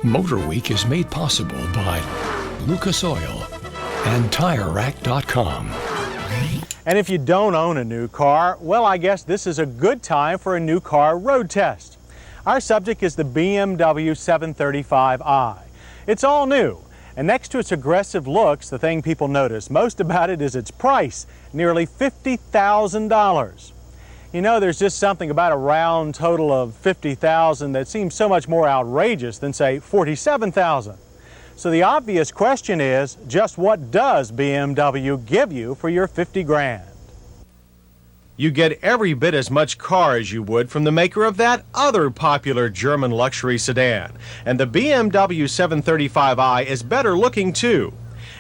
MotorWeek is made possible by Lucas Oil and TireRack.com. And if you don't own a new car, well, I guess this is a good time for a new car road test. Our subject is the BMW 735i. It's all new, and next to its aggressive looks, the thing people notice most about it is its price, nearly $50,000. You know, there's just something about a round total of $50,000 that seems so much more outrageous than, say, $47,000. So the obvious question is, just what does BMW give you for your 50 grand? You get every bit as much car as you would from the maker of that other popular German luxury sedan. And the BMW 735i is better looking too.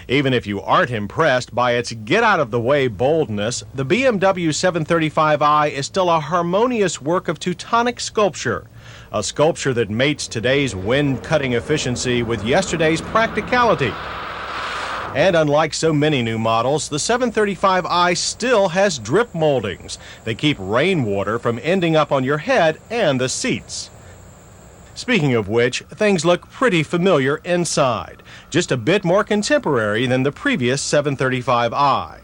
Even if you aren't impressed by its get-out-of-the-way boldness, the BMW 735i is still a harmonious work of Teutonic sculpture. A sculpture that mates today's wind-cutting efficiency with yesterday's practicality. And unlike so many new models, the 735i still has drip moldings. They keep rainwater from ending up on your head and the seats. Speaking of which, things look pretty familiar inside, just a bit more contemporary than the previous 735i.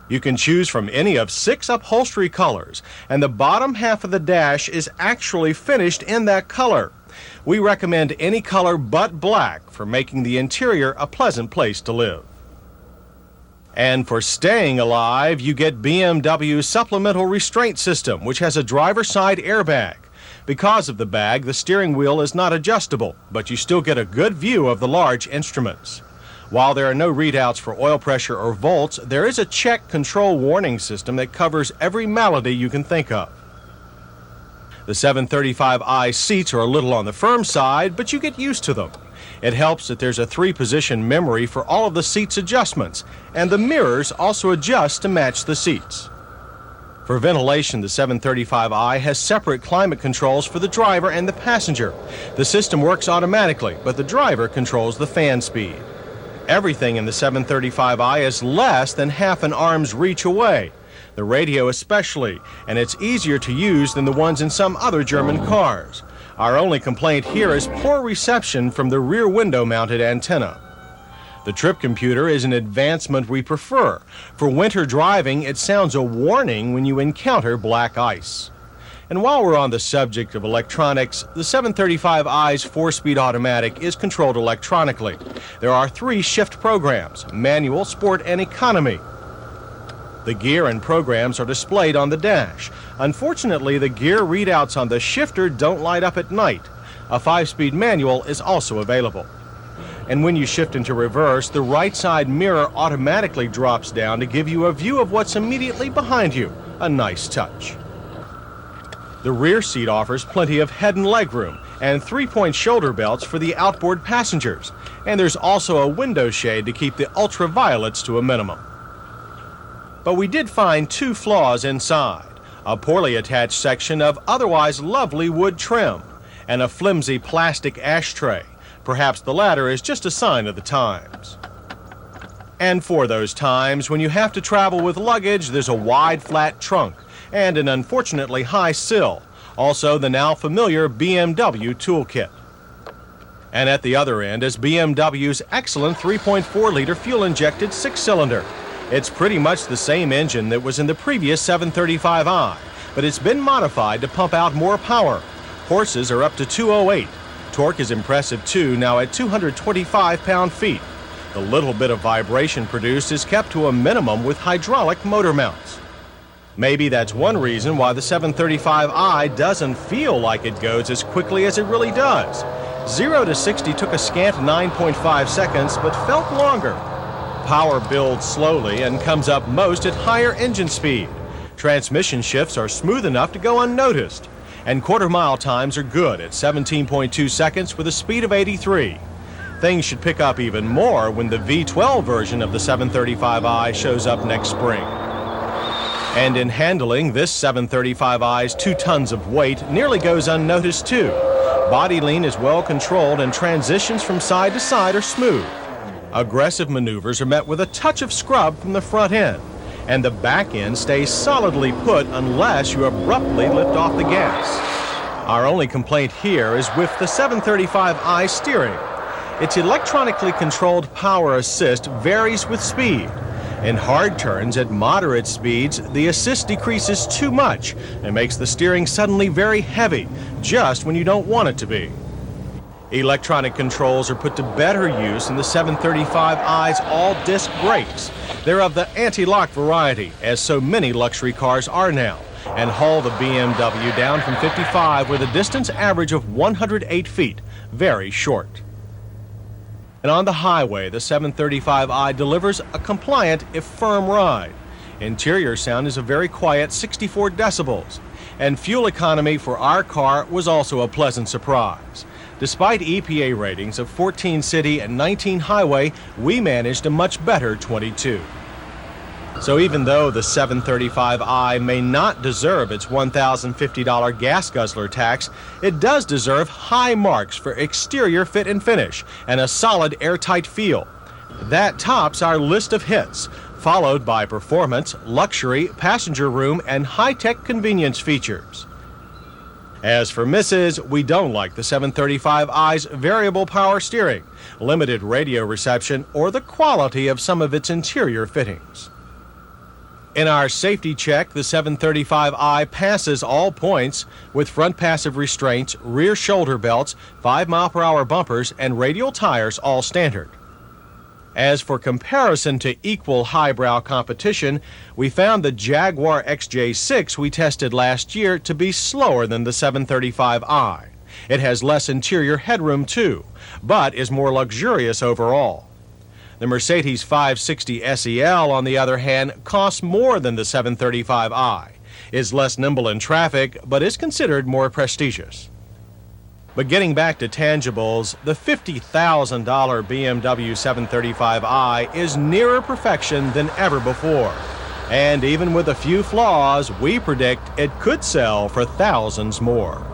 You can choose from any of 6 upholstery colors, and the bottom half of the dash is actually finished in that color. We recommend any color but black for making the interior a pleasant place to live. And for staying alive, you get BMW's supplemental restraint system, which has a driver's side airbag. Because of the bag, the steering wheel is not adjustable, but you still get a good view of the large instruments. While there are no readouts for oil pressure or volts, there is a check control warning system that covers every malady you can think of. The 735i seats are a little on the firm side, but you get used to them. It helps that there's a 3-position memory for all of the seats adjustments, and the mirrors also adjust to match the seats. For ventilation, the 735i has separate climate controls for the driver and the passenger. The system works automatically, but the driver controls the fan speed. Everything in the 735i is less than half an arm's reach away, the radio especially, and it's easier to use than the ones in some other German cars. Our only complaint here is poor reception from the rear window-mounted antenna. The trip computer is an advancement we prefer. For winter driving, it sounds a warning when you encounter black ice. And while we're on the subject of electronics, the 735i's 4-speed automatic is controlled electronically. There are 3 shift programs: manual, sport, and economy. The gear and programs are displayed on the dash. Unfortunately, the gear readouts on the shifter don't light up at night. A 5-speed manual is also available. And when you shift into reverse, the right side mirror automatically drops down to give you a view of what's immediately behind you. A nice touch. The rear seat offers plenty of head and leg room and 3-point shoulder belts for the outboard passengers. And there's also a window shade to keep the ultraviolets to a minimum. But we did find 2 flaws inside: a poorly attached section of otherwise lovely wood trim and a flimsy plastic ashtray. Perhaps the latter is just a sign of the times. And for those times when you have to travel with luggage, there's a wide flat trunk and an unfortunately high sill. Also the now familiar BMW toolkit. And at the other end is BMW's excellent 3.4-liter fuel-injected 6-cylinder. It's pretty much the same engine that was in the previous 735i, but it's been modified to pump out more power. Horses are up to 208. Torque is impressive too, now at 225 pound-feet. The little bit of vibration produced is kept to a minimum with hydraulic motor mounts. Maybe that's one reason why the 735i doesn't feel like it goes as quickly as it really does. 0 to 60 took a scant 9.5 seconds, but felt longer. Power builds slowly and comes up most at higher engine speed. Transmission shifts are smooth enough to go unnoticed. And quarter-mile times are good at 17.2 seconds with a speed of 83. Things should pick up even more when the V12 version of the 735i shows up next spring. And in handling, this 735i's 2 tons of weight nearly goes unnoticed too. Body lean is well controlled and transitions from side to side are smooth. Aggressive maneuvers are met with a touch of scrub from the front end, and the back end stays solidly put unless you abruptly lift off the gas. Our only complaint here is with the 735i steering. Its electronically controlled power assist varies with speed. In hard turns at moderate speeds, the assist decreases too much and makes the steering suddenly very heavy, just when you don't want it to be. Electronic controls are put to better use in the 735i's all-disc brakes. They're of the anti-lock variety, as so many luxury cars are now, and haul the BMW down from 55 with a distance average of 108 feet, very short. And on the highway, the 735i delivers a compliant if firm ride. Interior sound is a very quiet 64 decibels, and fuel economy for our car was also a pleasant surprise. Despite EPA ratings of 14 city and 19 highway, we managed a much better 22. So even though the 735i may not deserve its $1,050 gas guzzler tax, it does deserve high marks for exterior fit and finish and a solid airtight feel. That tops our list of hits, followed by performance, luxury, passenger room, and high-tech convenience features. As for misses, we don't like the 735i's variable power steering, limited radio reception, or the quality of some of its interior fittings. In our safety check, the 735i passes all points with front passive restraints, rear shoulder belts, 5-mile-per-hour bumpers, and radial tires all standard. As for comparison to equal highbrow competition, we found the Jaguar XJ6 we tested last year to be slower than the 735i. It has less interior headroom too, but is more luxurious overall. The Mercedes 560 SEL, on the other hand, costs more than the 735i, is less nimble in traffic, but is considered more prestigious. But getting back to tangibles, the $50,000 BMW 735i is nearer perfection than ever before. And even with a few flaws, we predict it could sell for thousands more.